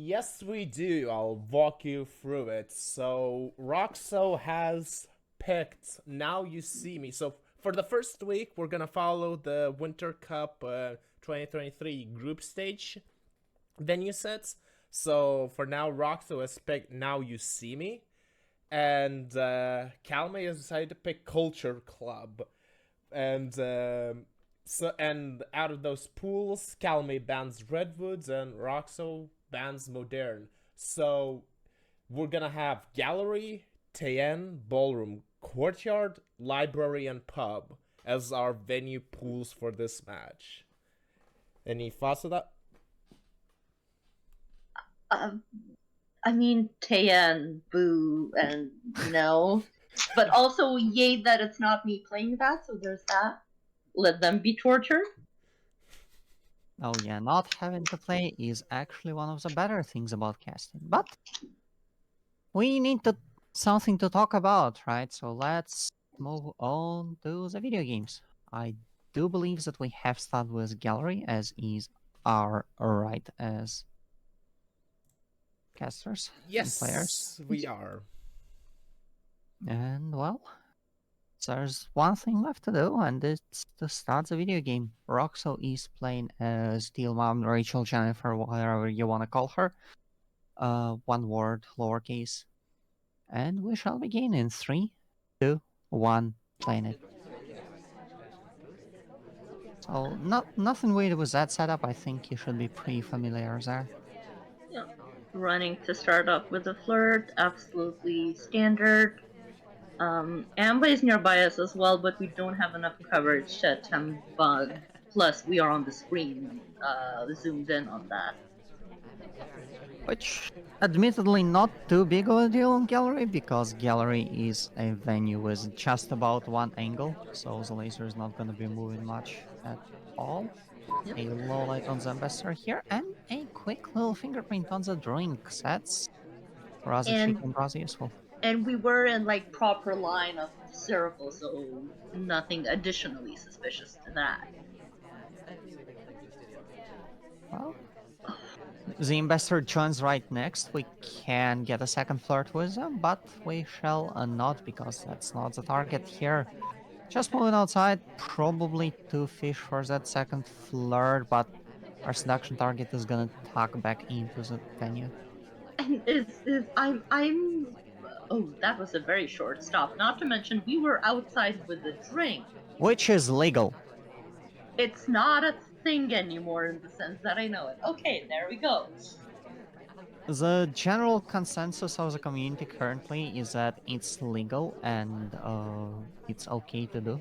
Yes, we do. I'll walk you through it. So, Roxo has picked Now You See Me. So, for the first week, we're gonna follow the Winter Cup 2023 group stage venue sets. So, for now, Roxo has picked Now You See Me. And Calamay has decided to pick Culture Club. And out of those pools, Calamay bans Redwoods and Roxo bans Modern. So we're gonna have gallery, Tayen, ballroom, courtyard, library, and pub as our venue pools for this match. Any thoughts of that? Um, I mean, Tayan, boo, and no. But also, yay that it's not me playing that, so there's that. Let them be tortured. Oh yeah, not having to play is actually one of the better things about casting. But we need something to talk about, right? So let's move on to the video games. I do believe that we have started with gallery, as is our right as casters and players. Yes, we are. And well, there's one thing left to do, and it's to start the video game. Roxo is playing as Steel Mom, Rachel, Jennifer, whatever you want to call her. One word, lowercase. And we shall begin in 3, 2, 1, playing it. So, nothing weird with that setup. I think you should be pretty familiar there. Yeah. Running to start off with a flirt, absolutely standard. Amba is nearby us as well, but we don't have enough coverage to attempt bug. Plus, we are on the screen, zoomed in on that. Which, admittedly, not too big of a deal on gallery, because gallery is a venue with just about one angle, so the laser is not going to be moving much at all. Yep. A low light on the ambassador here, and a quick little fingerprint on the drinks. That's rather cheap and rather useful. And we were in like proper line of circle, so nothing additionally suspicious to that. Well, the ambassador joins right next. We can get a second flirt with them, but we shall not, because that's not the target here. Just moving outside, probably to fish for that second flirt, but our seduction target is gonna tuck back into the venue. And I'm oh, that was a very short stop. Not to mention we were outside with a drink. Which is legal. It's not a thing anymore in the sense that I know it. Okay, there we go. The general consensus of the community currently is that it's legal and it's okay to do.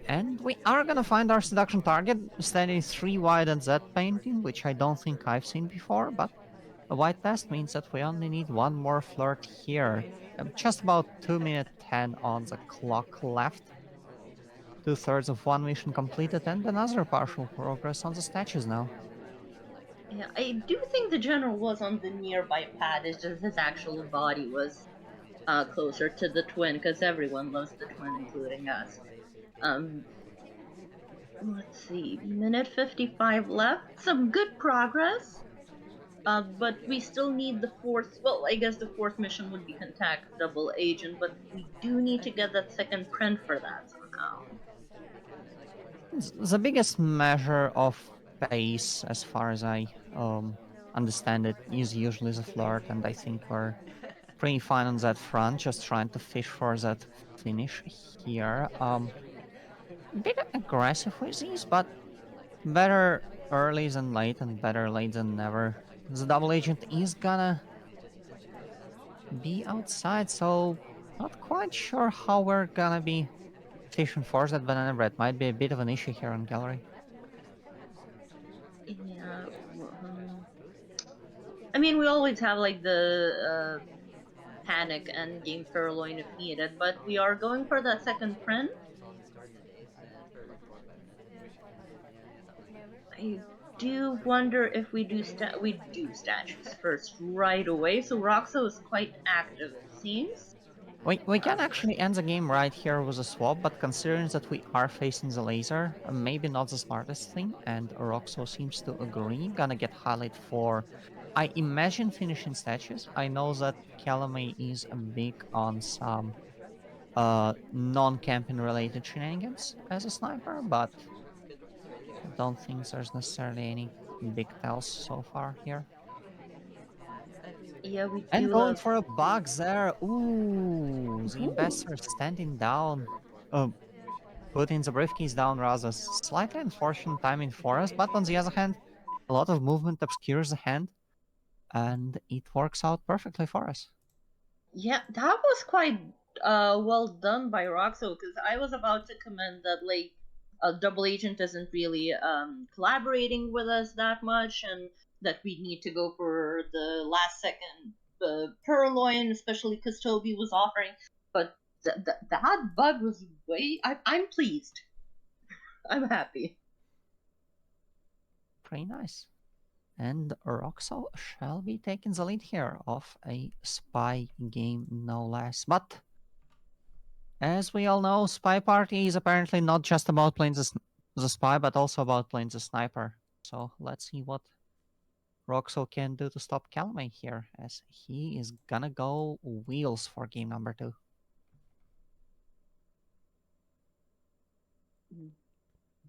And we are gonna find our seduction target standing 3 wide at that painting, which I don't think I've seen before, but a white test means that we only need one more flirt here. Just about 2 minute 10 on the clock left. 2/3 of one mission completed and another partial progress on the statues now. Yeah, I do think the general was on the nearby pad. It's just his actual body was closer to the twin, because everyone loves the twin, including us. Um, let's see, minute 55 left. Some good progress. But we still need the fourth. Well, I guess the fourth mission would be contact double agent, but we do need to get that second print for that somehow. The biggest measure of pace, as far as I understand it, is usually the flirt, and I think we're pretty fine on that front, just trying to fish for that finish here. A bit aggressive with these, but better early than late and better late than never. The double agent is gonna be outside, so not quite sure how we're gonna be fishing for that banana bread. Might be a bit of an issue here on gallery. Yeah. I mean, we always have like the panic and game Furloin if needed, but we are going for that second print. I do wonder if we do statues first right away. So Roxo is quite active, it seems. We can actually end the game right here with a swap, but considering that we are facing the laser, maybe not the smartest thing, and Roxo seems to agree. Gonna get highlight for I imagine finishing statues. I know that Calamay is big on some non-camping related shenanigans as a sniper, but I don't think there's necessarily any big tells so far here. Yeah, we And do going love. for a bug there. Ooh, the Ooh. ambassador standing down. Uh, putting the briefcase down rather. Slightly unfortunate timing for us, but on the other hand, a lot of movement obscures the hand, and it works out perfectly for us. Yeah, that was quite well done by Roxo because I was about to comment that like Double Agent isn't really collaborating with us that much, and that we need to go for the last second Purloin, especially because Toby was offering. But that bug was way. I'm pleased. I'm happy. Pretty nice. And Roxo shall be taking the lead here of a spy game, no less. But as we all know, Spy Party is apparently not just about playing the spy, but also about playing the sniper. So let's see what Roxo can do to stop Calamay here, as he is gonna go wheels for game number 2.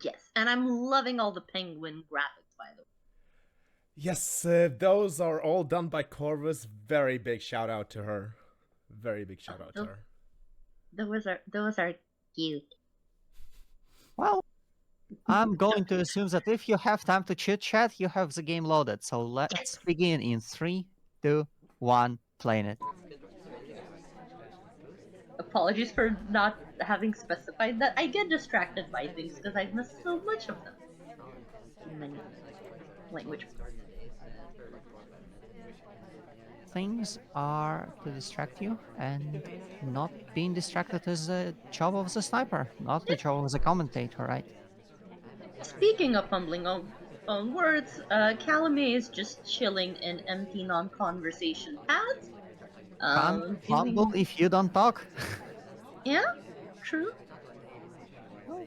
Yes, and I'm loving all the penguin graphics, by the way. Yes, those are all done by Corvus. Very big shout out to her. Very big shout out to her. Those are cute. Well, I'm going to assume that if you have time to chit chat, you have the game loaded. So let's begin in 3, 2, 1, playing it. Apologies for not having specified that. I get distracted by things because I've missed so much of them. Many language. Things are to distract you, and not being distracted is the job of the sniper, not the job of the commentator, right? Speaking of fumbling on words, Calamay is just chilling in empty non-conversation paths. Can't fumble Doing if you don't talk. yeah, true. Well,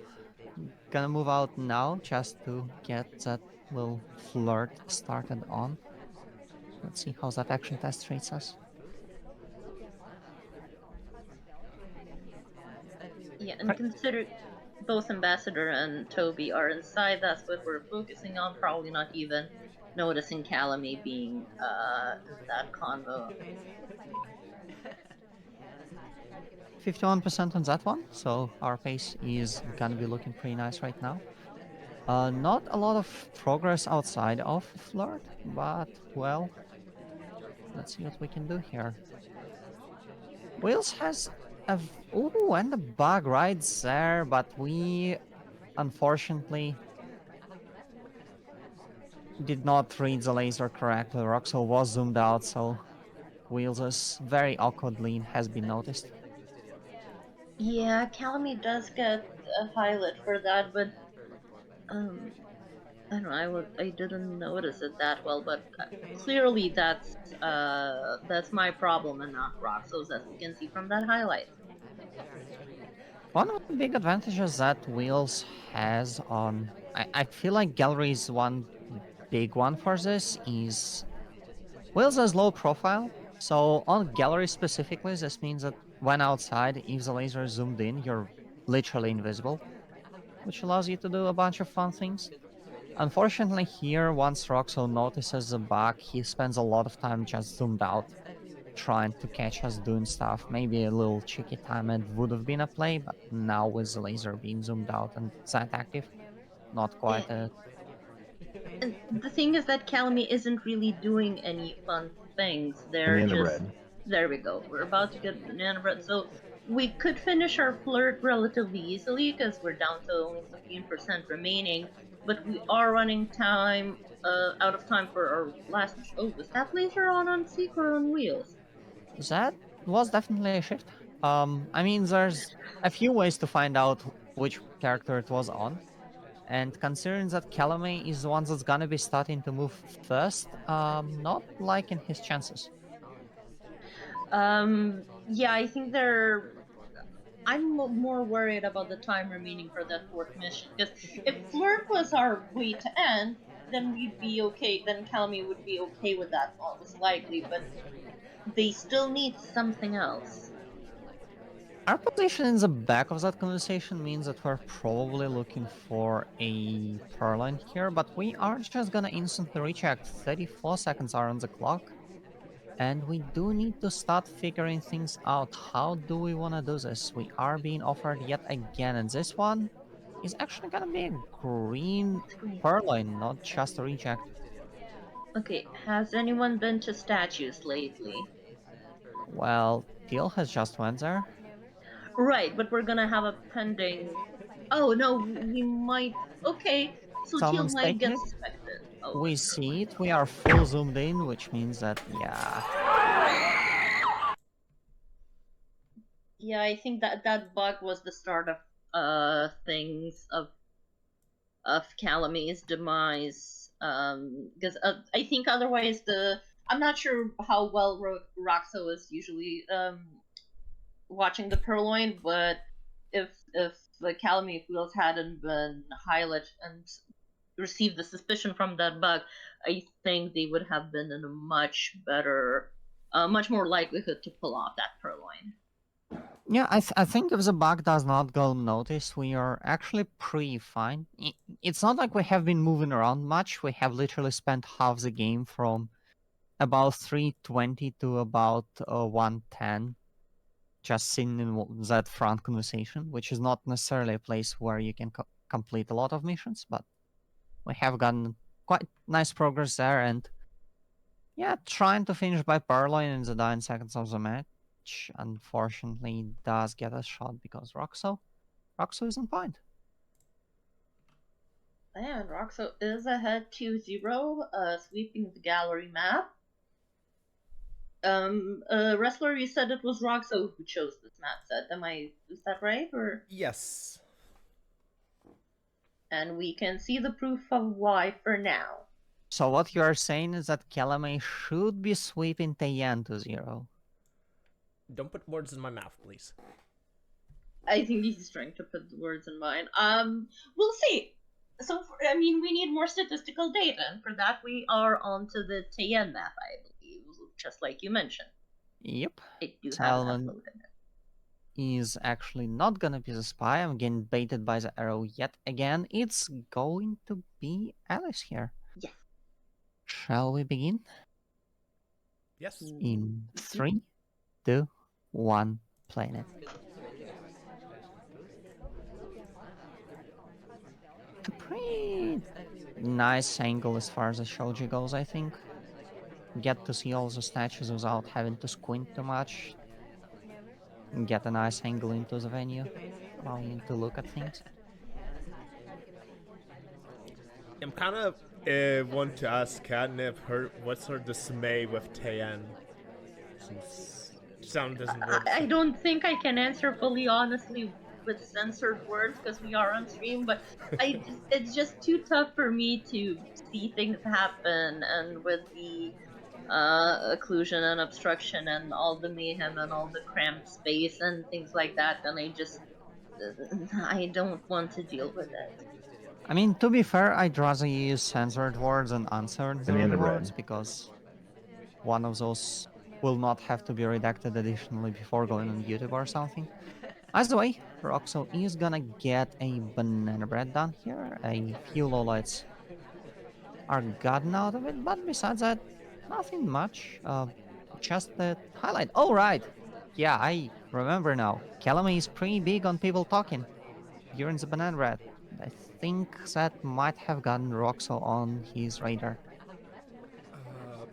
gonna move out now just to get that little flirt started on. Let's see how that action test treats us. Yeah, and Right. consider both Ambassador and Toby are inside. That's what we're focusing on. Probably not even noticing Calamay being in that convo. 51% on that one, so our pace is gonna be looking pretty nice right now. Not a lot of progress outside of flirt, but well, let's see what we can do here. Wales has a ooh, and the bug right there, but we unfortunately did not read the laser correctly. Roxo was zoomed out, so Wheels' very awkward lean has been noticed. Yeah, Calamay does get a highlight for that, but um, I don't know. I didn't notice it that well, but clearly that's my problem and not Roxo's, as we can see from that highlight. One of the big advantages that Wheels has on, I feel like Gallery is one big one for this, is Wheels has low profile, so on Gallery specifically, this means that when outside, if the laser is zoomed in, you're literally invisible, which allows you to do a bunch of fun things. Unfortunately, here, once Roxo notices the bug, he spends a lot of time just zoomed out, trying to catch us doing stuff. Maybe a little cheeky time it would have been a play, but now with the laser being zoomed out and that active, not Yeah, quite a. and the thing is that Calamay isn't really doing any fun things. They're Banana just bread. there we go. We're about to get banana bread, so we could finish our flirt relatively easily because we're down to only 15% remaining. But we are running time out of time for our last. Oh, was that laser on Seek or on Wheels? That was definitely a shift. I mean, there's a few ways to find out which character it was on. And considering that Calamay is the one that's gonna be starting to move first, not liking his chances. Yeah, I think they're. I'm more worried about the time remaining for that fourth mission because if flirt was our way to end, then we'd be okay. Then Calamay would be okay with that, most likely. But they still need something else. Our position in the back of that conversation means that we're probably looking for a Purloin here, but we are just gonna instantly recheck. 34 seconds are on the clock. And we do need to start figuring things out. How do we want to do this? We are being offered yet again, and this one is actually gonna be a green Screen. Purloin, not just a reject. Okay, has anyone been to statues lately? Well, Teal has just went there. Right, but we're gonna have a pending. Oh no, we might. Okay, so Teal Someone's might taking get it. suspected. Oh, We see it. We are full zoomed in, which means that, yeah. yeah, I think that bug was the start of things of Calamay's demise. Because I think otherwise I'm not sure how well Roxo is usually watching the Purloin, but if the Calamay Wheels hadn't been highlighted and received the suspicion from that bug, I think they would have been in a much better, much more likelihood to pull off that Purloin. Yeah, I think if the bug does not go unnoticed, we are actually pretty fine. It's not like we have been moving around much. We have literally spent half the game from about 320 to about 110 just sitting in that front conversation, which is not necessarily a place where you can complete a lot of missions, but we have gotten quite nice progress there. And yeah, trying to finish by Purloin in the 9 seconds of the match, unfortunately, does get a shot because Roxo isn't point. And Roxo is ahead 2-0, sweeping the gallery map. Wrestler, you said it was Roxo who chose this map set. Is that right? Or Yes. and we can see the proof of why for now. So what you are saying is that Calamay should be sweeping Tayan to 0. Don't put words in my mouth, please. I think he's trying to put the words in mine. We'll see. So, we need more statistical data, and for that we are onto the Tayen map, I believe, just like you mentioned. Yep. I do have that Talman loaded. is actually not gonna be the spy. I'm getting baited by the arrow yet again. It's going to be Alice here. Yes. Shall we begin? Yes. In 3, 2, 1, planet. A pretty nice angle as far as the shoji goes, I think. Get to see all the statues without having to squint too much. Get a nice angle into the venue, allowing you to look at things. I'm kind of want to ask Catnip what's her dismay with Tayan, since sound doesn't really. I don't think I can answer fully honestly with censored words because we are on stream, but it's just too tough for me to see things happen, and with the occlusion and obstruction and all the mayhem and all the cramped space and things like that, then I don't want to deal with it. I mean, to be fair, I'd rather use censored words than uncensored words because one of those will not have to be redacted additionally before going on YouTube or something. Either way, Roxo is gonna get a banana bread done here. A few lowlights are gotten out of it, but besides that, nothing much. Just the highlight. Oh, right. Yeah, I remember now. Calamay is pretty big on people talking during the banana bread. I think that might have gotten Roxo on his radar.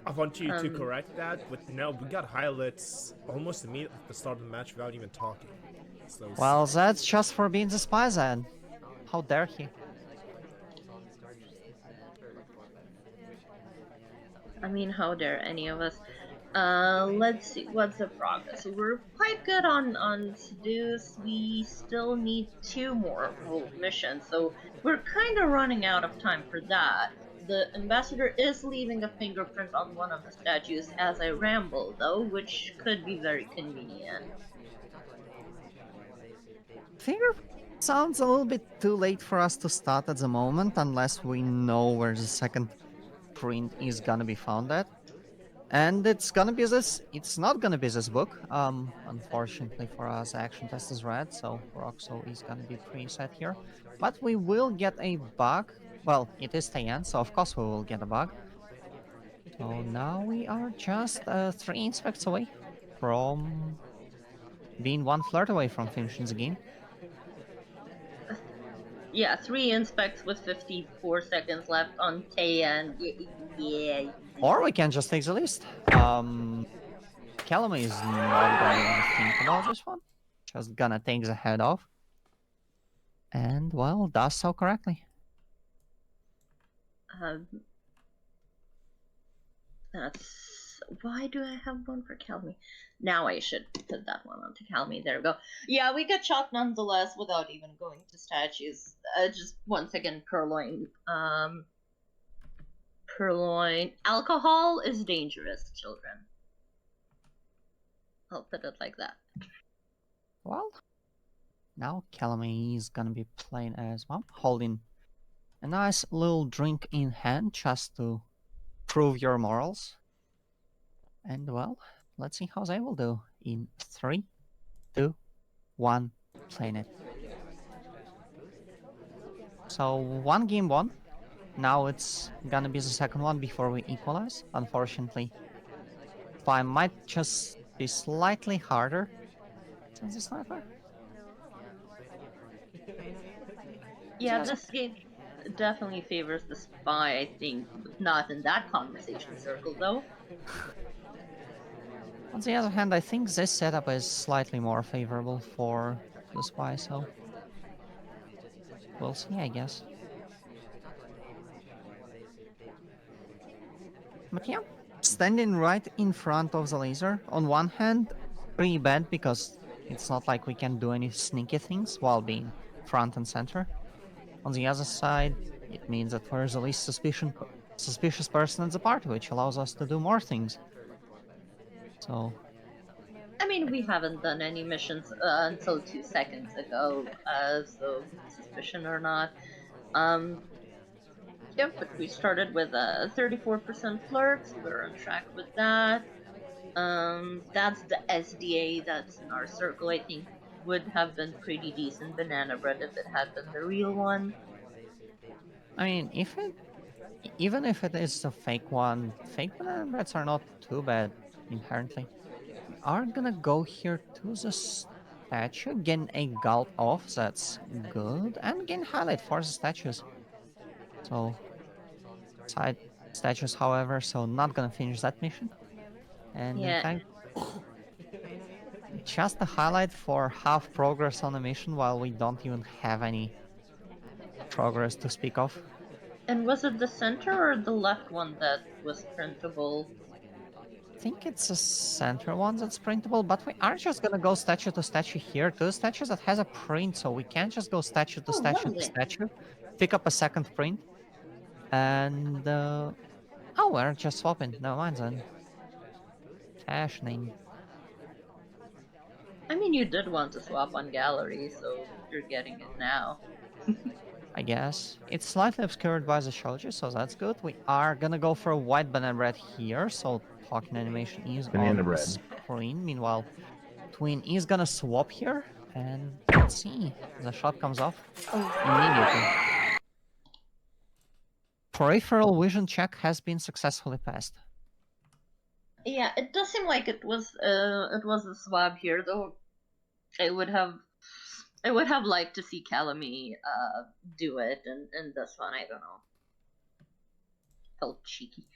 I want you to Um, correct that, but no, we got highlights almost immediately at the start of the match without even talking. So Well, that's just for being the spy then. How dare he? how dare any of us? Let's see, what's the progress? So we're quite good on seduce. We still need 2 more ruled missions, so we're kind of running out of time for that. The ambassador is leaving a fingerprint on one of the statues as I ramble, though, which could be very convenient. Fingerprints Sounds a little bit too late for us to start at the moment, unless we know where the second print is gonna be found at. And it's gonna be this. It's not gonna be this book. Unfortunately for us, action test is red, so Roxo is gonna be preset here. But we will get a bug. Well, it is Tayan, so of course we will get a bug. So now we are just 3 inspects away from being one flirt away from finishing the game. Yeah, 3 inspects with 54 seconds left on Tayan. Yeah. Or we can just take the list. Calamay is not gonna even think about this one. Just gonna take the head off. And, well, does so correctly. That's why do I have one for Calmy? Now I should put that one onto Calmy. There we go. Yeah, we got shot nonetheless without even going to statues. Just once again, purloin. Purloin. Alcohol is dangerous, children. I'll put it like that. Well, now Calamay is gonna be playing as well, holding a nice little drink in hand just to prove your morals. And, well, let's see how they will do in 3, 2, 1, playing it. So, one game won. Now it's gonna be the second one before we equalize, unfortunately. I might just be slightly harder than the sniper. Yeah, Just- this game definitely favors the spy, I think. Not in that conversation circle, though. On the other hand, I think this setup is slightly more favorable for the spy, so we'll see, I guess. But yeah, standing right in front of the laser, on one hand, pretty bad because it's not like we can do any sneaky things while being front and center. On the other side, it means that we're the least suspicious person in the party, which allows us to do more things. So, I mean, we haven't done any missions until 2 seconds ago, so suspicion or not. Yeah, but we started with a 34% flirt, so we're on track with that. That's the SDA that's in our circle. I think would have been pretty decent banana bread if it had been the real one. I mean, even if it is a fake one, fake banana breads are not too bad inherently. We are gonna go here to the statue, gain a gulp off, that's good, and gain highlight for the statues. So, side statues, however, so not gonna finish that mission. And in Yeah, fact, just a highlight for half progress on a mission while we don't even have any progress to speak of. and was it the center or the left one that was printable? I think it's a center one that's printable, but we are just gonna go statue to statue here. Two statues that has a print, so we can't just go statue to Oh, statue to lovely. statue, pick up a second print, and oh, we're just swapping. Never mind then. Fashioning, I mean, you did want to swap on gallery, so you're getting it now. I guess. It's slightly obscured by the shoji, so that's good. We are gonna go for a white banana bread here, so talking animation is Banana on bread. screen. Meanwhile, Twin is gonna swap here, and let's see. The shot comes off immediately. Peripheral vision check has been successfully passed. Yeah, it does seem like it was a swab here, though. I would have liked to see Calamay do it, and this one I don't know. Felt cheeky.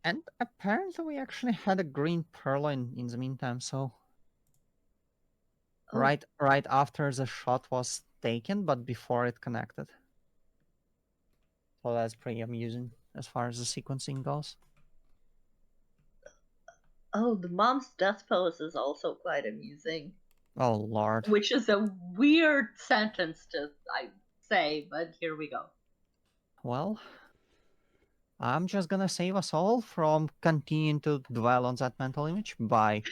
And apparently we actually had a green purloin in the meantime, so Oh. right after the shot was taken, but before it connected. So that's pretty amusing as far as the sequencing goes. Oh, the mom's death pose is also quite amusing. Oh lord. Which is a weird sentence to I say, but here we go. Well, I'm just gonna save us all from continuing to dwell on that mental image by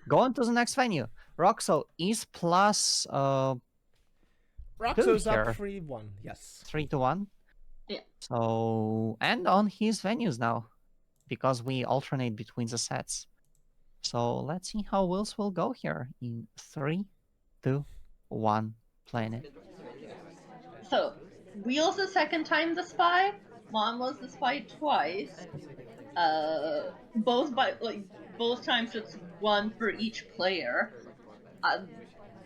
going to the next venue. Roxo is plus Roxo's up here. 3-1. Yes. 3-1. Yeah. So, and on his venues now, because we alternate between the sets. So let's see how Wills will go here in 3, 2, 1, playing it. So, Wheels the second time the spy. Mom was the spy twice. Both times it's one for each player.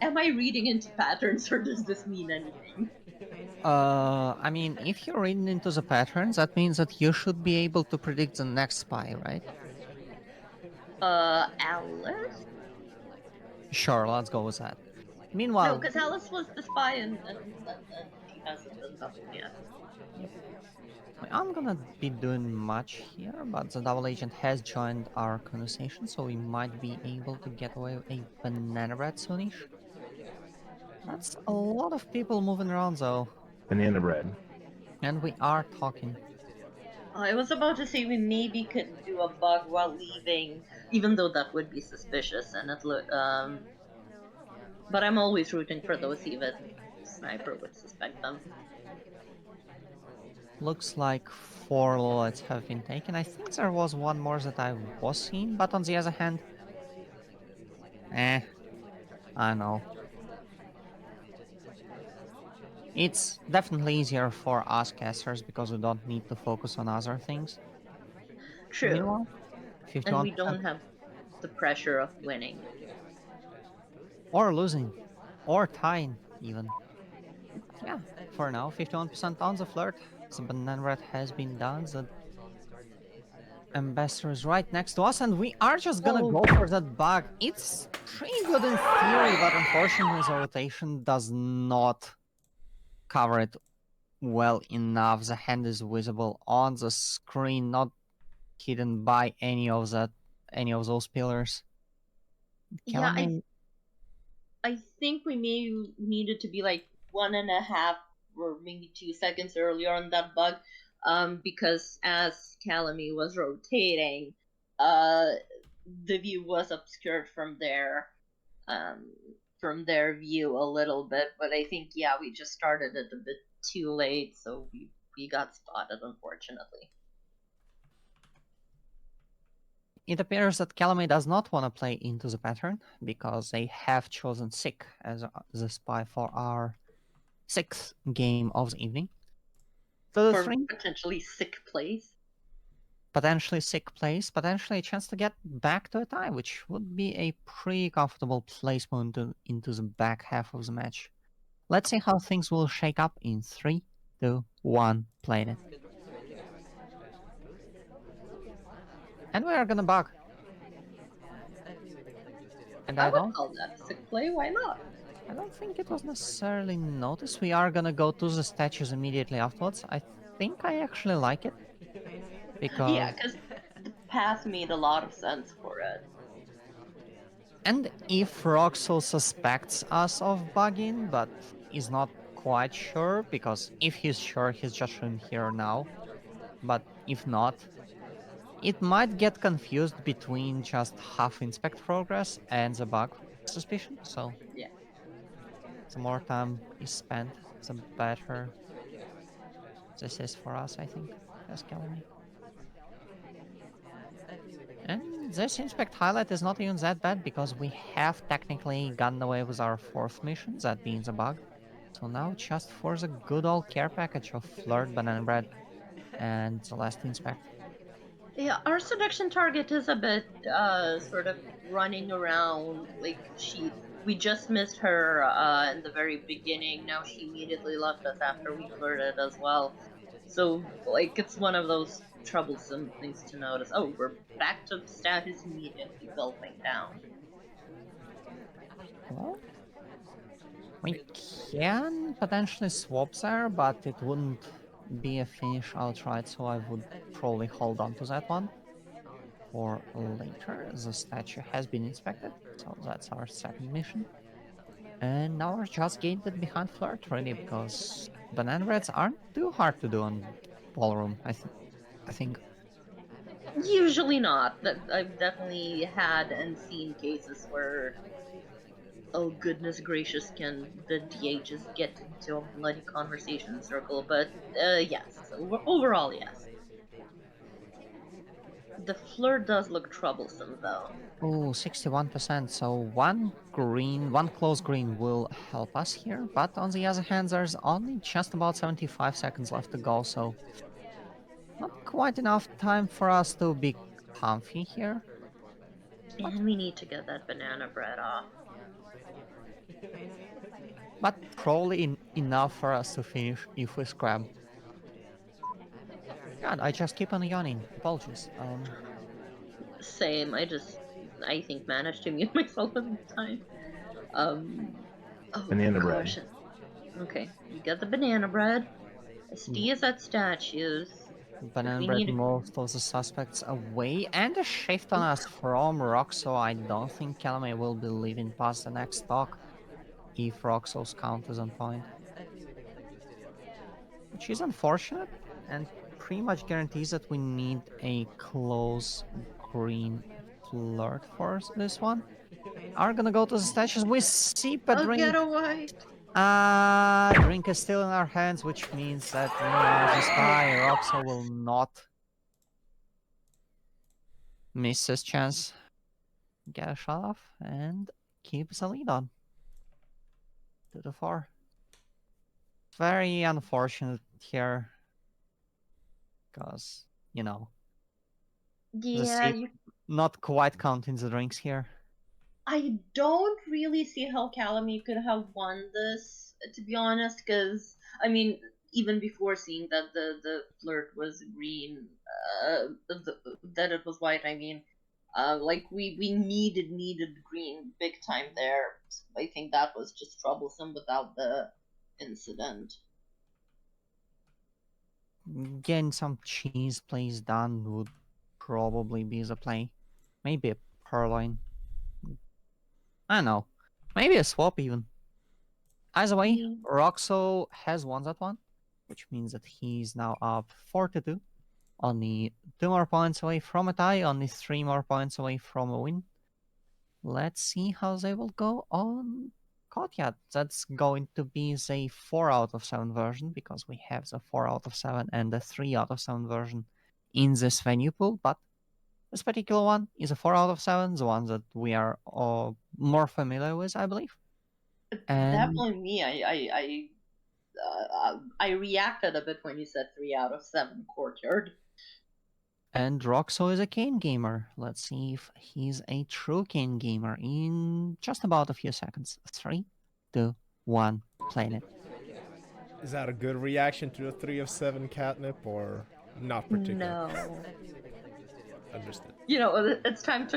Am I reading into patterns, or does this mean anything? I mean, if you're reading into the patterns, that means that you should be able to predict the next spy, right? Alice? Sure, let's go with that. No, Meanwhile, because Alice was the spy, and she hasn't been doubled yet. yep, I'm gonna be doing much here, but the double agent has joined our conversation, so we might be able to get away with a banana bread soonish. That's a lot of people moving around though, Banana bread. and we are talking. I was about to say we maybe could do a bug while leaving, even though that would be suspicious, and but I'm always rooting for those even sniper would suspect them. Looks like 4 lolets have been taken. I think there was one more that I was seeing, but on the other hand, I know. It's definitely easier for us casters because we don't need to focus on other things. True, Meanwhile, and 51% we don't have the pressure of winning. or losing, or tying even. Yeah, for now, 51% on the flirt. The banana red has been done. The ambassador is right next to us, and we are just gonna Oh. go for that bug. It's pretty good in theory, but unfortunately, the rotation does not cover it well enough. The hand is visible on the screen, not hidden by any of those pillars. Yeah, Calamay, I think we may needed to be like 1.5 or maybe 2 seconds earlier on that bug, because as Calamay was rotating, the view was obscured um, from their view a little bit. But I think we just started it a bit too late, so we got spotted, unfortunately. it appears that Calamay does not want to play into the pattern because they have chosen Sick as the spy for our 6th game of the evening. So the For 3 potentially sick plays. potentially Sick plays, potentially a chance to get back to a tie, which would be a pretty comfortable placement into the back half of the match. Let's see how things will shake up in 3, 2, 1, playing it. And we are gonna bug. And I would call that a sick play. Why not? I don't think it was necessarily noticed. We are gonna go to the statues immediately afterwards. I think I actually like it. Because Yeah, because the path made a lot of sense for it. and if Roxo suspects us of bugging, but is not quite sure, because if he's sure, he's just shouldn't here now. But if not, it might get confused between just half inspect progress and the bug suspicion. So Yeah. the more time is spent, the better this is for us, I think, as Calamay. And this inspect highlight is not even that bad because we have technically gotten away with our 4th mission, that being the bug. So now just for the good old care package of flirt, banana bread, and the last inspect. Yeah, our seduction target is a bit sort of running around. Like we just missed her in the very beginning. Now she immediately left us after we flirted as well. So like it's one of those troublesome things to notice. Oh, we're back to status immediately, gulping down. Well, we can potentially swap there, but it wouldn't be a finish outright, so I would probably hold on to that one for later. The statue has been inspected, so that's our 2nd mission. And now we're just gated behind flirt, really, because banana breads aren't too hard to do on ballroom, I think. Usually not. That I've definitely had and seen cases where Oh goodness gracious, can the DA just get into a bloody conversation circle? But yes, overall yes. The flirt does look troublesome though. Oh, 61%. So one close green will help us here. But on the other hand, there's only just about 75 seconds left to go. So not quite enough time for us to be comfy here. And we need to get that banana bread off. But probably enough for us to finish if we scrap. God, I just keep on yawning. Apologies. Same, I think managed to mute myself at the time. Um, oh Banana bread. gosh. Okay, we got the banana bread. SD is at statues. If Banana we bread need most of the suspects away and a shift on us from Roxo. I don't think Calamay will be leaving past the next stock if Roxo's count is on point. Which is unfortunate and pretty much guarantees that we need a close green flirt for this one. Are gonna go to the statues. We sip a I'll get drink. a white. Drink is still in our hands, which means that we are this high. Roxo will not miss his chance. Get a shot off and keeps the lead on to the 4. Very unfortunate here, because, the Yeah, sip not quite counting the drinks here. I don't really see how Calamay could have won this, to be honest, because, I mean, even before seeing that the flirt was green, that it was white, I mean, like, we needed green big time there. I think that was just troublesome without the incident. Getting some cheese plays done would probably be the play. Maybe a purloin. I don't know. Maybe a swap even. Either way, Yeah. Roxo has won that one, which means that he's now up 4-2. Only 2 more points away from a tie, only 3 more points away from a win. Let's see how they will go on Kotyat. That's going to be the 4 out of 7 version, because we have the 4 out of 7 and the 3 out of 7 version in this venue pool, but this particular one is a 4 out of 7, the one that we are more familiar with, I believe. And Definitely me. I reacted a bit when you said 3 out of 7 courtyard. And Roxo is a Kane gamer. Let's see if he's a true Kane gamer in just about a few seconds. 3, 2, 1, playing it. Is that a good reaction to a 3 of 7 catnip or not particular? No. Understood. You know, it's time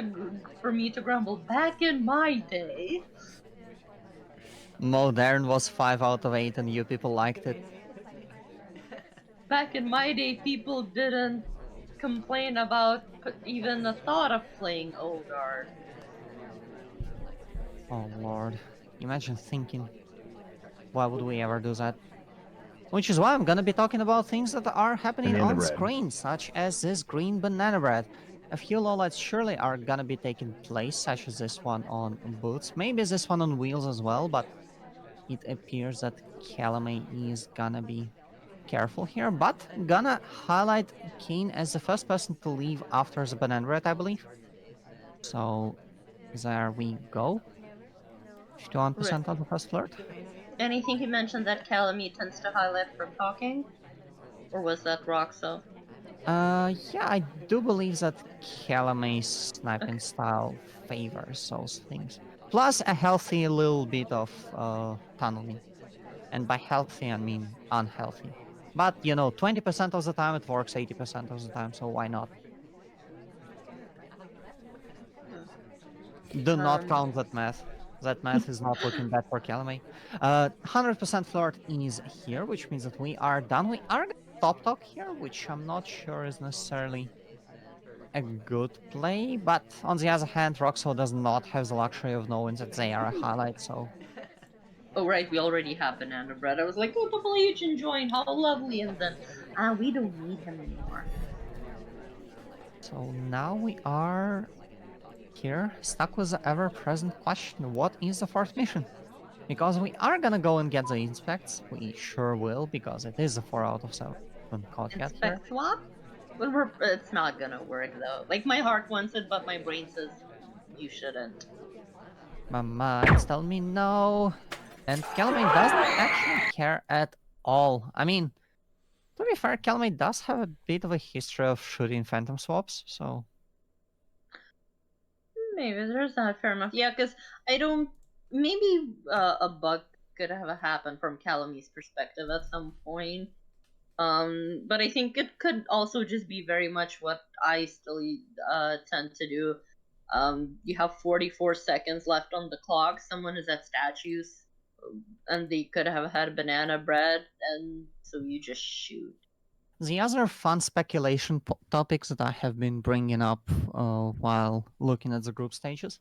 for me to grumble. Back in my day, Modern was 5 out of 8 and you people liked it. people didn't complain about even the thought of playing Ogard. Oh lord. Imagine thinking, why would we ever do that? Which is why I'm gonna be talking about things that are happening Banana on bread. screen, such as this green banana bread. A few lowlights surely are gonna be taking place, such as this one on boots, maybe this one on wheels as well, but it appears that Calamay is gonna be careful here, but gonna highlight Kane as the first person to leave after the banana bread, I believe. So there we go. 51% on the first flirt. Anything he mentioned that Calamity tends to highlight for talking? Or was that Roxo? Yeah, I do believe that Calamay's sniping Okay. style favors those things. Plus a healthy little bit of tunneling. And by healthy, I mean unhealthy. But, 20% of the time it works 80% of the time, so why not? Do not Um, count that math. That math is not looking bad for Calamay. 100% flirt is here, which means that we are done. We are gonna top talk here, which I'm not sure is necessarily a good play, but on the other hand, Roxo does not have the luxury of knowing that they are a highlight, so oh right, we already have banana bread. I was like, oh, Double H enjoying, how lovely, and then, we don't need him anymore. now we are here, stuck with the ever-present question, what is the fourth mission? Because we are gonna go and get the inspects, we sure will, because it is a 4 out of 7 courtyard here. Inspect swap? But it's not gonna work though. Like, my heart wants it, but my brain says you shouldn't. My mind's telling me no. And Calamay doesn't actually care at all. I mean, to be fair, Calamay does have a bit of a history of shooting phantom swaps, so... Maybe there's that, fair enough. Yeah, because I don't. Maybe a bug could have happened from Calamay's perspective at some point. But I think it could also just be very much what I still tend to do. You have 44 seconds left on the clock. Someone is at statues, and they could have had banana bread, and so you just shoot. The other fun speculation topics that I have been bringing up while looking at the group stages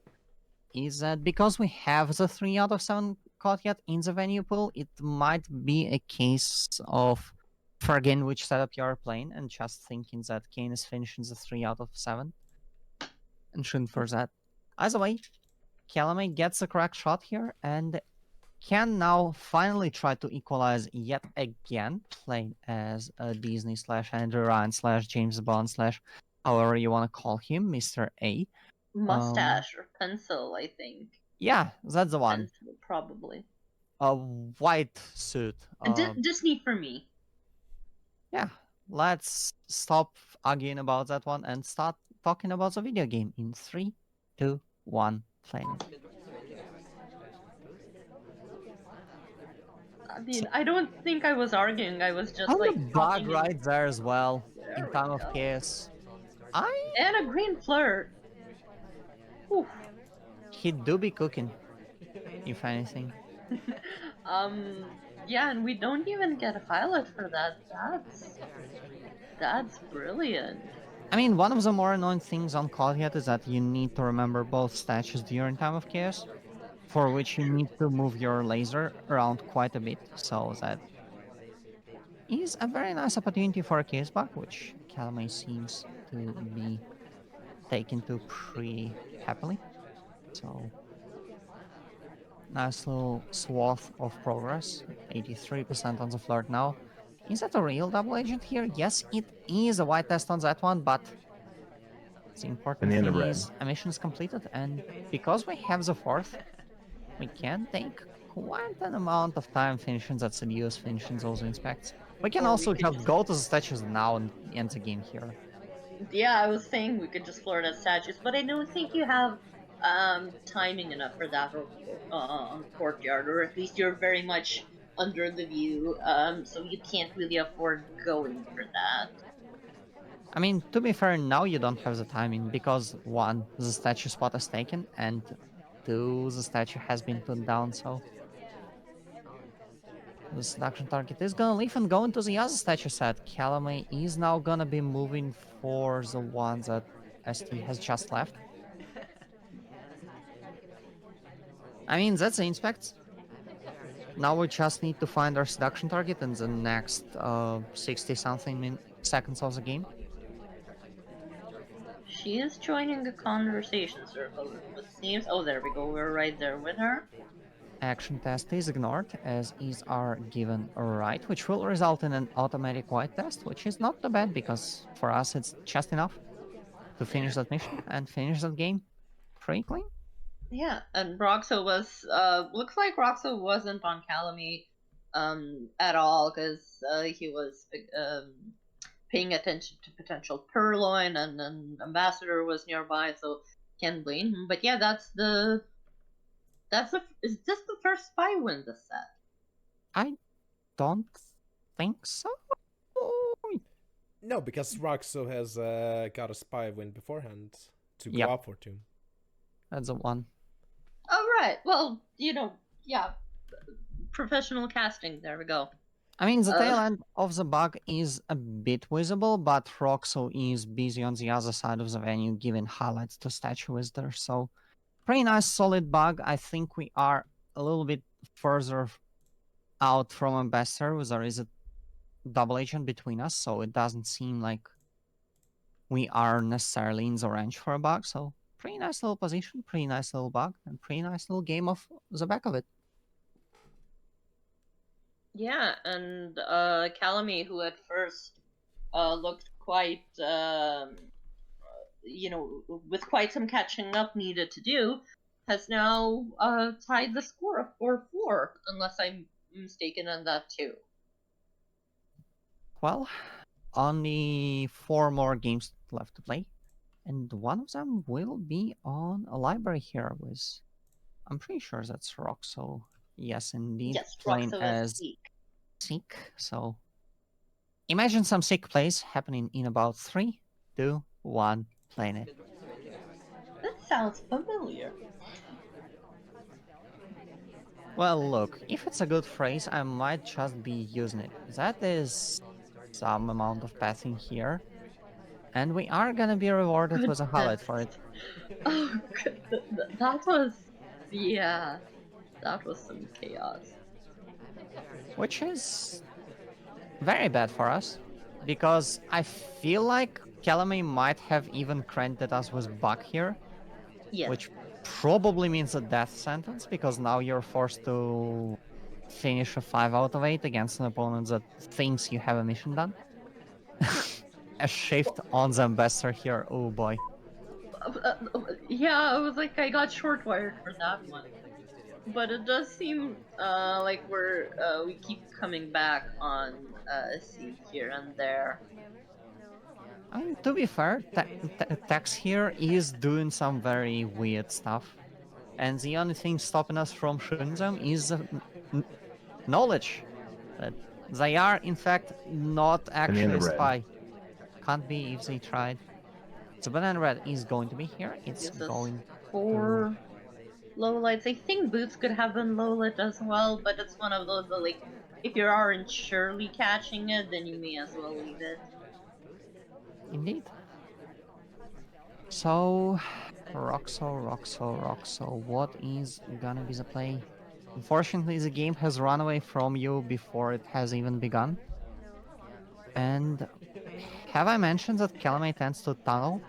is that because we have the 3 out of 7 courtyard in the venue pool, it might be a case of forgetting which setup you are playing and just thinking that Kane is finishing the 3 out of 7 and shooting for that. Either way, Calamay gets the correct shot here and can now finally try to equalize yet again, playing as a Disney / Andrew Ryan / James Bond / however you want to call him, Mr. A. Mustache or pencil, I think. Yeah, that's the one. Pencil, probably. A white suit. Disney for me. Yeah, let's stop arguing about that one and start talking about the video game in 3, 2, 1, playing. I mean, I don't think I was arguing. I was just On like the bug talking right there as well, There in we time of go. chaos. And a green flirt. Whew. He do be cooking, if anything. Yeah, and we don't even get a highlight for that. That's brilliant. I mean, one of the more annoying things on Courtyard is that you need to remember both statues during time of chaos, for which you need to move your laser around quite a bit, so that is a very nice opportunity for a case bug, which Calamay seems to be taken to pretty happily. So, nice little swath of progress, 83% on the flirt now. Is that a real double agent here? Yes, it is a white test on that one, but the important Banana thing bread. is a mission is completed, and because we have the fourth, we can take quite an amount of time finishing that seduce, finishing those inspects. We can Or we also could just just- go to the statues now and end the game here. Yeah, I was saying we could just flirt at statues, but I don't think you have timing enough for that on courtyard, or at least you're very much under the view, so you can't really afford going for that. I mean, to be fair, now you don't have the timing because 1, the statue spot is taken, and 2, the statue has been put down, so the seduction target is gonna leave and go into the other statue set. Calamay is now gonna be moving for the one that ST has just left. I mean, that's the inspects. Now we just need to find our seduction target in the next 60-something seconds of the game. She is joining a conversation circle, it seems. Oh, there we go. We're right there with her. Action test is ignored, as is our given right, which will result in an automatic white test, which is not too bad because for us it's just enough to finish that mission and finish that game pretty clean. Yeah, and Roxo was looks like Roxo wasn't on Calamay at all, because he was paying attention to potential purloin, and then Ambassador was nearby, so can't blame him. But yeah, is this the first spy win this set? I don't think so. No, because Roxo has got a spy win beforehand to go Yep. up for 2. That's the one. Oh right, well, yeah, professional casting. There we go. I mean, the tail end of the bug is a bit visible, but Roxo is busy on the other side of the venue giving highlights to statue visitors, so pretty nice solid bug. I think we are a little bit further out from Ambassador. There is a double agent between us, so it doesn't seem like we are necessarily in the range for a bug, so pretty nice little position, pretty nice little bug, and pretty nice little game of the back of it. Yeah, and Calamay, who at first looked quite, with quite some catching up needed to do, has now tied the score of 4-4, unless I'm mistaken on that too. Well, only 4 more games left to play, and one of them will be on a library here with, I'm pretty sure that's Roxo. Yes, indeed, Yes, playing Roxo is as Seek. Seek. So imagine some Seek plays happening in about 3, 2, 1, playing it. That sounds familiar. Well, look, if it's a good phrase, I might just be using it. That is some amount of pathing here, and we are gonna be rewarded with a Goodness. highlight for it, Oh, that was, yeah, that was some chaos. which is very bad for us, because I feel like Calamay might have even credited us with bug here, Yes. which probably means a death sentence, because now you're forced to finish a 5 out of 8 against an opponent that thinks you have a mission done. A shift on the ambassador here, oh boy. Yeah, I was like, I got short wired for that one. But it does seem like we keep coming back on Seek here and there. I mean, to be fair, Tex here is doing some very weird stuff. And the only thing stopping us from shooting them is n- knowledge that they are, in fact, not actually a spy. Can't be if they tried. So Banana Red is going to be here. It's Gives us going to. 4 lowlights. I think Boots could have been lowlit as well, but it's one of those that, like, if you aren't surely catching it, then you may as well leave it. Indeed. So, Roxo, what is gonna be the play? Unfortunately, the game has run away from you before it has even begun. And have I mentioned that Calamay tends to tunnel?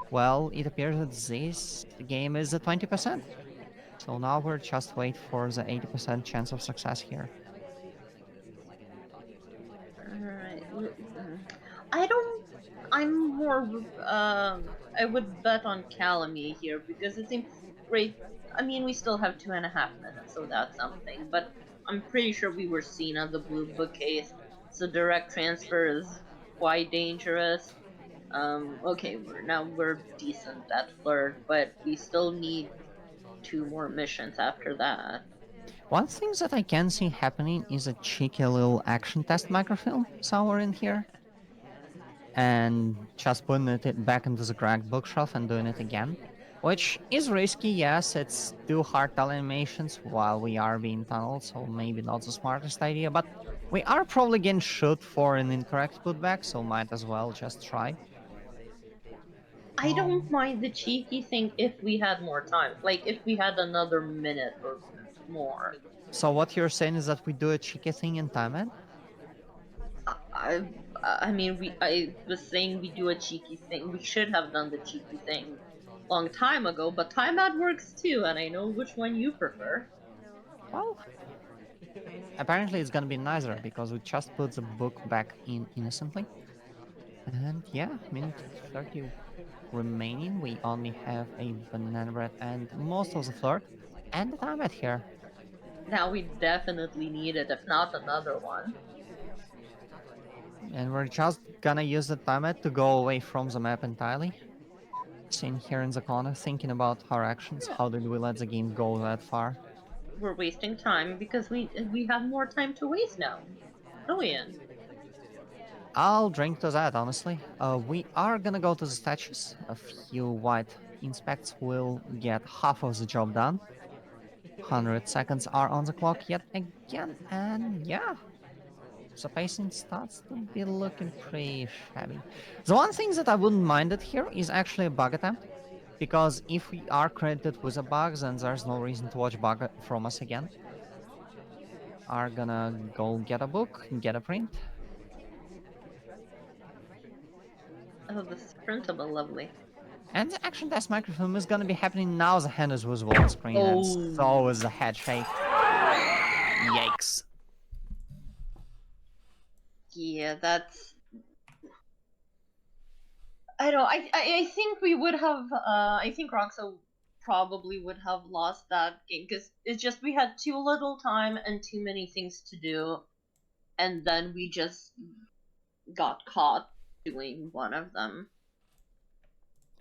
Well, it appears that this game is at 20%. So now we're just wait for the 80% chance of success here. Alright. I don't. I'm more. I would bet on Calamay here because it seems great. I mean, we still have 2.5 minutes, so that's something. But I'm pretty sure we were seen on the blue bookcase, so direct transfer is quite dangerous. Okay, we're decent at flirt, but we still need 2 more missions after that. One thing that I can see happening is a cheeky little action test microfilm somewhere in here. And just putting it back into the cracked bookshelf and doing it again. Which is risky, yes, it's 2 hard animations while we are being tunneled, so maybe not the smartest idea, but we are probably getting shoot for an incorrect putback, so might as well just try. I don't mind the cheeky thing if we had more time, like if we had another minute or more. So what you're saying is that we do a cheeky thing in time, Ed? I, I mean, I was saying we do a cheeky thing. We should have done the cheeky thing long time ago, but time ad works too, and I know which one you prefer. Well, apparently it's gonna be nicer because we just put the book back in innocently. And yeah, minute 30 remaining. We only have a banana bread and most of the flirt and the time at here. Now we definitely need it, if not another one. And we're just gonna use the timer to go away from the map entirely. Sitting here in the corner thinking about our actions. Yeah, How did we let the game go that far? we're wasting time because we have more time to waste now. Brilliant. I'll drink to that, honestly. We are gonna go to the statues. A few white inspects will get half of the job done. 100 seconds are on the clock yet again, and yeah, the pacing starts to be looking pretty shabby. The one thing that I wouldn't mind it here is actually a bug attempt, because if we are credited with a bug, then there's no reason to watch bug from us again. Are gonna go get a book, get a print. Oh, this print have been lovely. And the action test microfilm is gonna be happening now. The hand is visible on screen, and so is the head shake. Yikes. Yeah, that's. I don't. I think we would have. I think Roxo probably would have lost that game because it's just we had too little time and too many things to do, and then we just got caught doing one of them.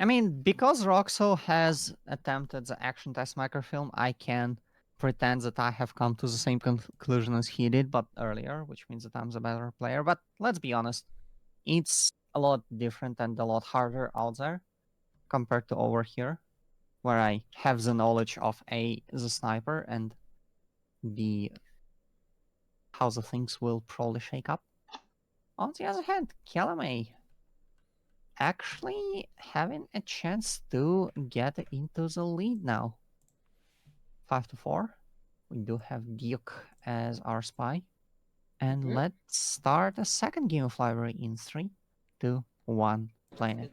I mean, because Roxo has attempted the action test microfilm, I can pretend that I have come to the same conclusion as he did, but earlier, which means that I'm the better player. But let's be honest, it's a lot different and a lot harder out there compared to over here, where I have the knowledge of A, the sniper, and B, how the things will probably shake up. On the other hand, Calamay actually having a chance to get into the lead now. 5-4. We do have Duke as our spy. And let's start a second game of library in 3, 2, 1, playing it.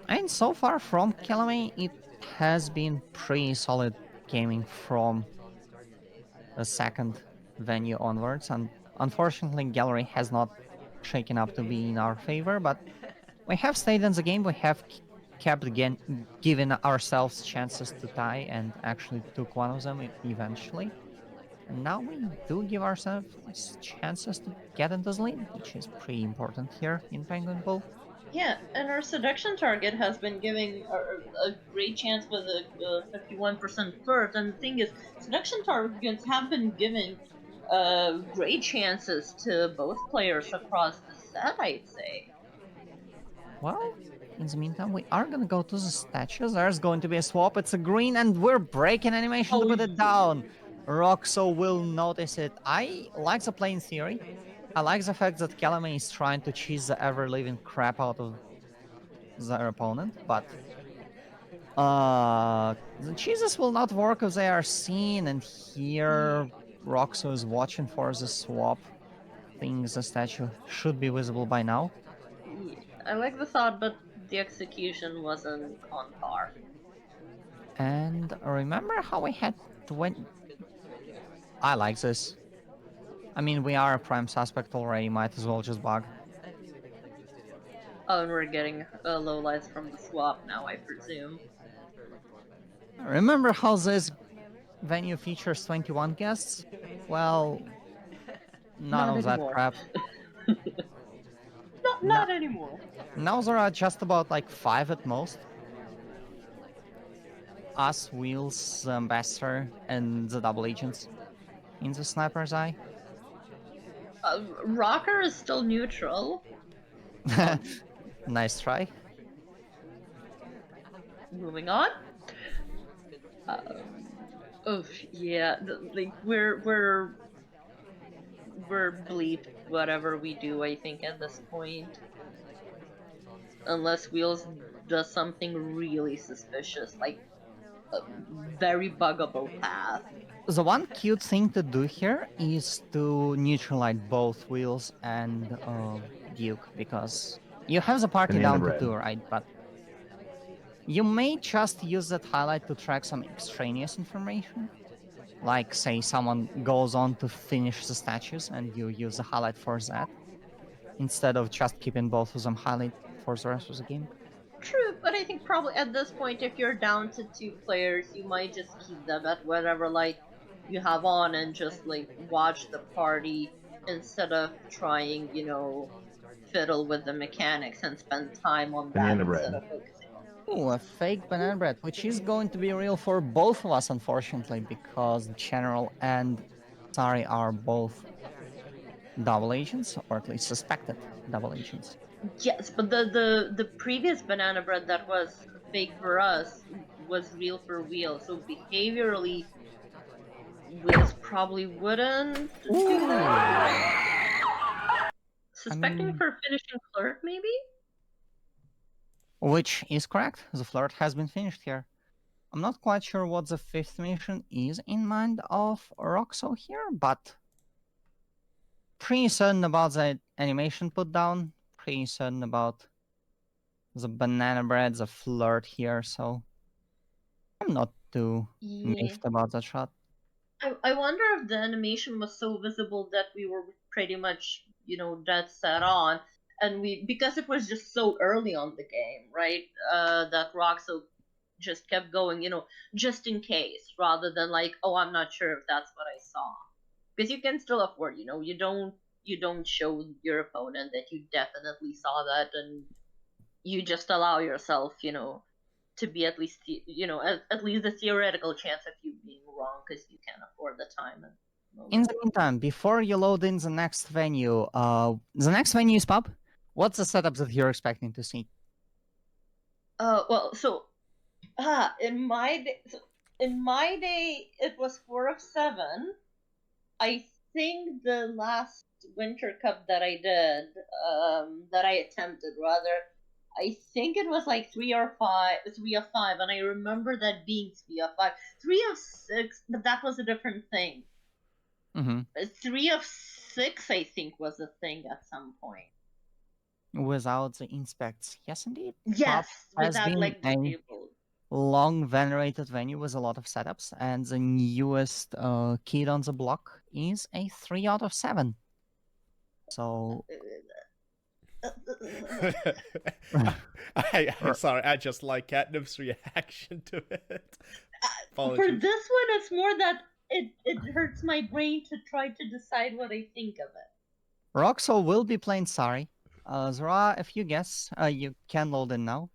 And so far from Calamay, it has been pretty solid gaming from the second venue onwards. And unfortunately, Gallery has not shaken up to be in our favor, but we have stayed in the game. We have kept again giving ourselves chances to tie and actually took one of them eventually. And now we do give ourselves chances to get into the lead, which is pretty important here in Penguin Bowl. Yeah, and our seduction target has been giving a great chance with a 51% flirt. And the thing is, seduction targets have been giving great chances to both players across the set, I'd say. Well, in the meantime, we are gonna go to the statues. There's going to be a swap. It's a green, and we're breaking animation to put it down. Roxo will notice it. I like the play in theory. I like the fact that Calamay is trying to cheese the ever-living crap out of their opponent, but the cheeses will not work if they are seen, and here Roxo is watching for the swap. Thinks the statue should be visible by now. Yeah, I like the thought, but the execution wasn't on par. And remember how we had 20... I like this. I mean, we are a prime suspect already, might as well just bug. Oh, and we're getting low lights from the swap now, I presume. Remember how this venue features 21 guests? Well, none Not of that anymore. crap. Not anymore. Now there are just about like 5 at most. Us, Wheels, the Ambassador, and the double agents in the sniper's eye. Rocker is still neutral. Nice try. Moving on. Oh yeah, like we're bleep whatever we do. I think at this point, unless Wheels does something really suspicious, like a very buggable path. The one cute thing to do here is to neutralize both Wheels and Duke, because you have the party down to 2, right? But you may just use that highlight to track some extraneous information. Like, say, someone goes on to finish the statues and you use the highlight for that, instead of just keeping both of them highlighted for the rest of the game. True, but I think probably at this point, if you're down to 2 players, you might just keep them at whatever light you have on and just like watch the party instead of trying, fiddle with the mechanics and spend time on that instead of focusing on. Ooh, a fake banana bread, which is going to be real for both of us, unfortunately, because General and Sari are both double agents, or at least suspected double agents. Yes, but the previous banana bread that was fake for us was real for Wheel, so behaviorally, Wheels probably wouldn't do that. Suspecting for finishing flirt, maybe? Which is correct. The flirt has been finished here. I'm not quite sure what the 5th mission is in mind of Roxo here, but pretty certain about the animation put down, pretty certain about the banana bread, the flirt here, so I'm not too Yeah. miffed about that shot. I wonder if the animation was so visible that we were pretty much, dead set on, and because it was just so early on the game, right? That Roxo just kept going, just in case, rather than like, oh, I'm not sure if that's what I saw, because you can still afford, you don't show your opponent that you definitely saw that, and you just allow yourself, to be at least at least a theoretical chance of you being wrong because you can't afford the time and In moment. the meantime, before you load in the next venue, the next venue is pub. What's the setup that you're expecting to see? Well, so in my day it was 4 of 7. I think the last Winter Cup that I did, that I attempted rather, I think it was like 3 of 5, and I remember that being 3 of 5, 3 of 6, but that was a different thing. Mm-hmm. 3 of 6, I think, was a thing at some point. Without the inspects, yes, indeed. Pub Yes, has without been like the a table. long venerated venue with a lot of setups, and the newest kid on the block is a 3 out of 7. So I'm sorry, I just like Catnip's reaction to it. For Apologies. this one, it's more that it hurts my brain to try to decide what I think of it. Roxo will be playing Sari. Zora, if you guess, you can load in now.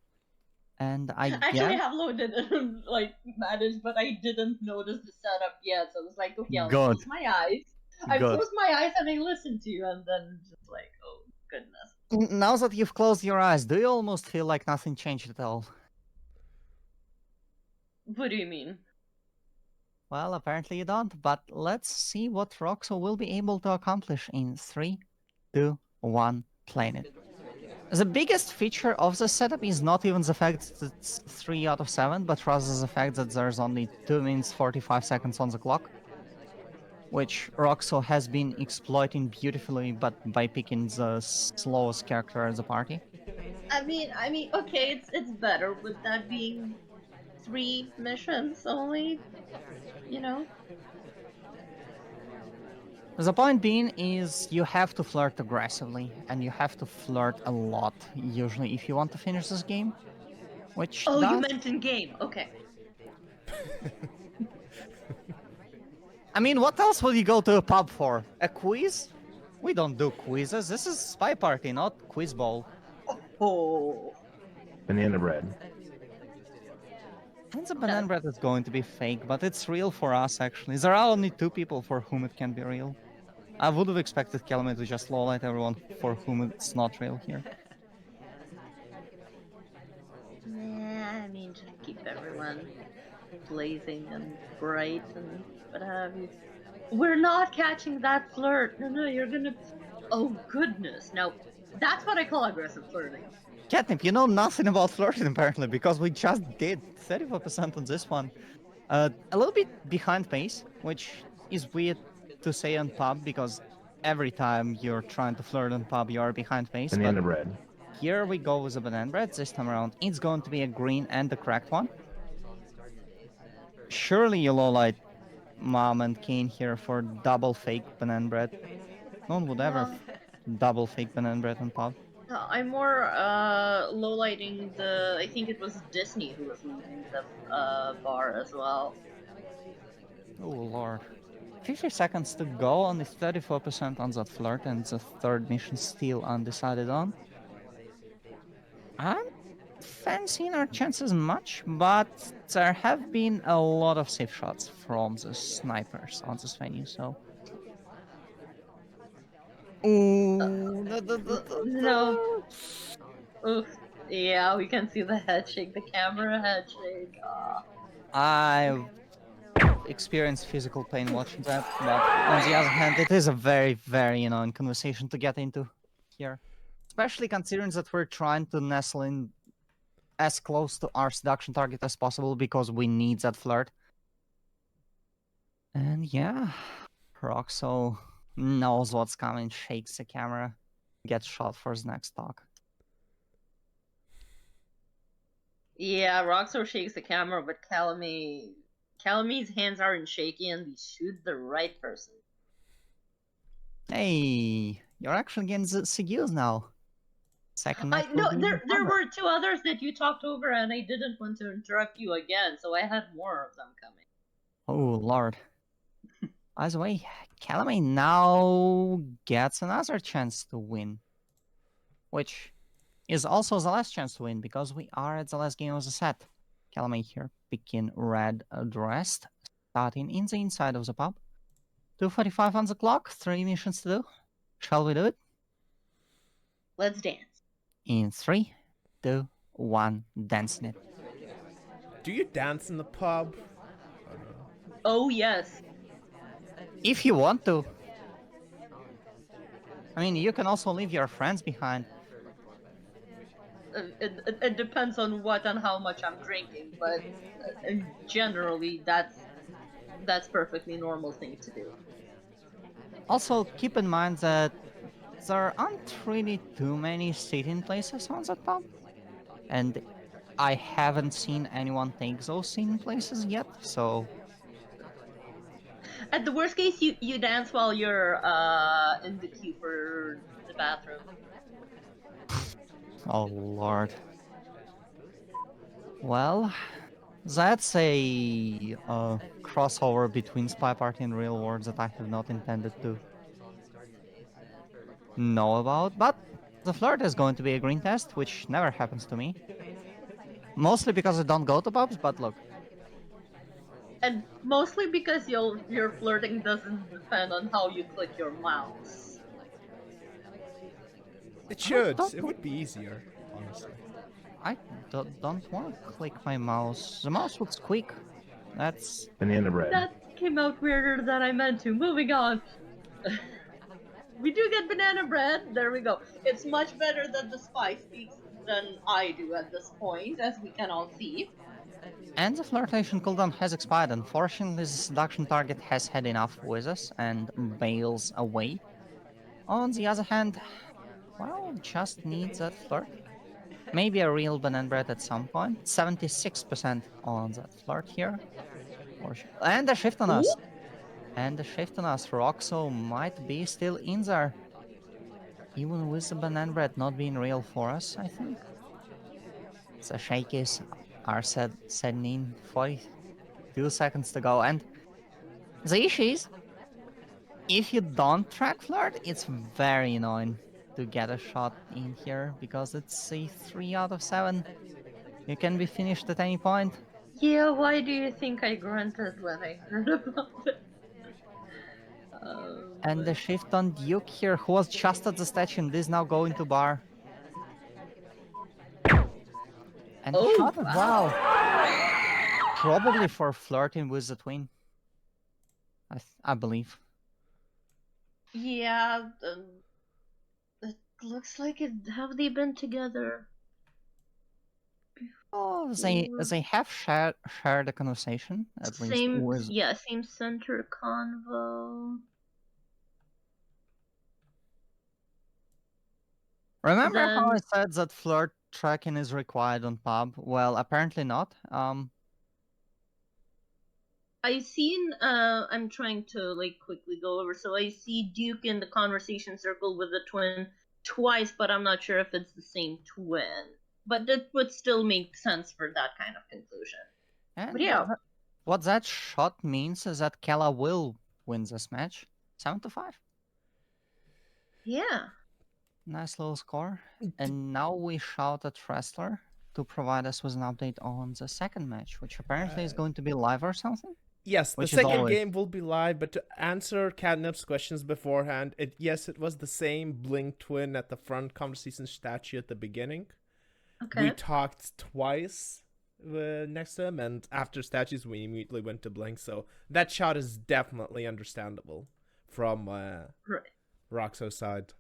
And I Actually, I guess have loaded and like managed, but I didn't notice the setup yet. So I was like, okay, I'll good, close my eyes. I good. closed my eyes and I listened to you, and then just like, oh goodness. Now that you've closed your eyes, do you almost feel like nothing changed at all? What do you mean? Well, apparently you don't, but let's see what Roxo will be able to accomplish in 3, 2, 1, playing it. The biggest feature of the setup is not even the fact that it's 3 out of 7, but rather the fact that there's only 2 minutes 45 seconds on the clock, which Roxo has been exploiting beautifully, but by picking the slowest character as a party. I mean, okay, it's better with that being 3 missions only. You know. The point being is you have to flirt aggressively, and you have to flirt a lot, usually, if you want to finish this game, which Oh, you does... meant in game. Okay. I mean, what else would you go to a pub for? A quiz? We don't do quizzes. This is Spy Party, not Quiz Bowl. Oh. Banana bread. And the banana bread is going to be fake, but it's real for us, actually. There are only 2 people for whom it can be real. I would have expected Calamay to just lowlight everyone for whom it's not real here. Nah, I mean, just keep everyone blazing and bright and what have you. We're not catching that flirt. No, you're gonna. Oh goodness! Now, that's what I call aggressive flirting. Catnip, you know nothing about flirting apparently, because we just did 34% on this one. A little bit behind pace, which is weird to say on pub, because every time you're trying to flirt on pub, you are behind pace. Banana But bread. here we go with a banana bread. This time around, it's going to be a green and the cracked one. Surely you lowlight Mom and Kane here for double fake banana bread. No one would ever double fake banana bread on pub. I'm more lowlighting the. I think it was Disney who was leading the bar as well. Oh lord. 50 seconds to go, only 34% on that flirt, and the third mission still undecided on. I'm fancying our chances much, but there have been a lot of safe shots from the snipers on this venue, so... Ooh, No. Oof. Yeah, we can see the head shake, the camera head shake. I've experienced physical pain watching that, but on the other hand, it is a very, very annoying conversation to get into here. Especially considering that we're trying to nestle in as close to our seduction target as possible because we need that flirt. And yeah, Roxo knows what's coming, shakes the camera. get shot for his next talk. Yeah, Roxo shakes the camera, but Calamay's hands aren't shaky, and he shoots the right person. Hey, you're actually getting Sigils now. Second match will be in There November. were two others that you talked over, and I didn't want to interrupt you again, so I had more of them coming. Oh, Lord. By the way, Calamay now gets another chance to win, which is also the last chance to win because we are at the last game of the set. Calamay here picking red dressed, starting in the inside of the pub. 2:45 on the clock, 3 missions to do. Shall we do it? Let's dance. In 3, 2, 1, dancing it. Do you dance in the pub? Oh yes. If you want to. I mean, you can also leave your friends behind. It depends on what and how much I'm drinking, but generally that's perfectly normal thing to do. Also, keep in mind that there aren't really too many sitting places on that pub, and I haven't seen anyone take those sitting places yet, so At the worst case, you dance while you're in the queue for the bathroom. oh lord. Well, that's a crossover between Spy Party and Real World that I have not intended to know about, but the flirt is going to be a green test, which never happens to me. Mostly because I don't go to pubs, but look, And mostly because your flirting doesn't depend on how you click your mouse. It I should. don't, It would be easier, honestly. I don't want to click my mouse. The mouse would squeak. That's Banana bread. That came out weirder than I meant to. Moving on. We do get banana bread. There we go. It's much better that the spy speaks than I do at this point, as we can all see. and the flirtation cooldown has expired. Unfortunately, the seduction target has had enough with us and bails away. On the other hand, well, just needs that flirt. Maybe a real banana bread at some point. 76% on that flirt here. And a shift on Ooh. us. And the shift on us. Roxo might be still in there. Even with the banana bread not being real for us, I think. The shakies are setting in 42 seconds to go. And the issue is, if you don't track flirt, it's very annoying to get a shot in here because it's a 3 out of 7. You can be finished at any point. Yeah, why do you think I grunted when I heard about it? And the shift on Duke here, who was just at the statue and is now going to bar. And the shot as well. Probably for flirting with the twin. I believe. Yeah, it looks like it. Have they been together? Oh, they have shared a conversation, at least Same, with. yeah, same center convo. Remember how I Then said that flirt tracking is required on pub? Well, apparently not. I seen. I'm trying to like quickly go over. So I see Duke in the conversation circle with the twin twice, but I'm not sure if it's the same twin. But that would still make sense for that kind of conclusion. And But yeah, what that shot means is that Kella will win this match, 7-5. yeah. Nice little score. And now we shout at Wrestler to provide us with an update on the second match, which apparently is going to be live or something. Yes, the Which is second always- game will be live, but to answer Catnip's questions beforehand, it was the same Blink twin at the front conversation statue at the beginning. Okay. We talked twice next to him, and after statues, we immediately went to Blink, so that shot is definitely understandable from Right. Roxo's side.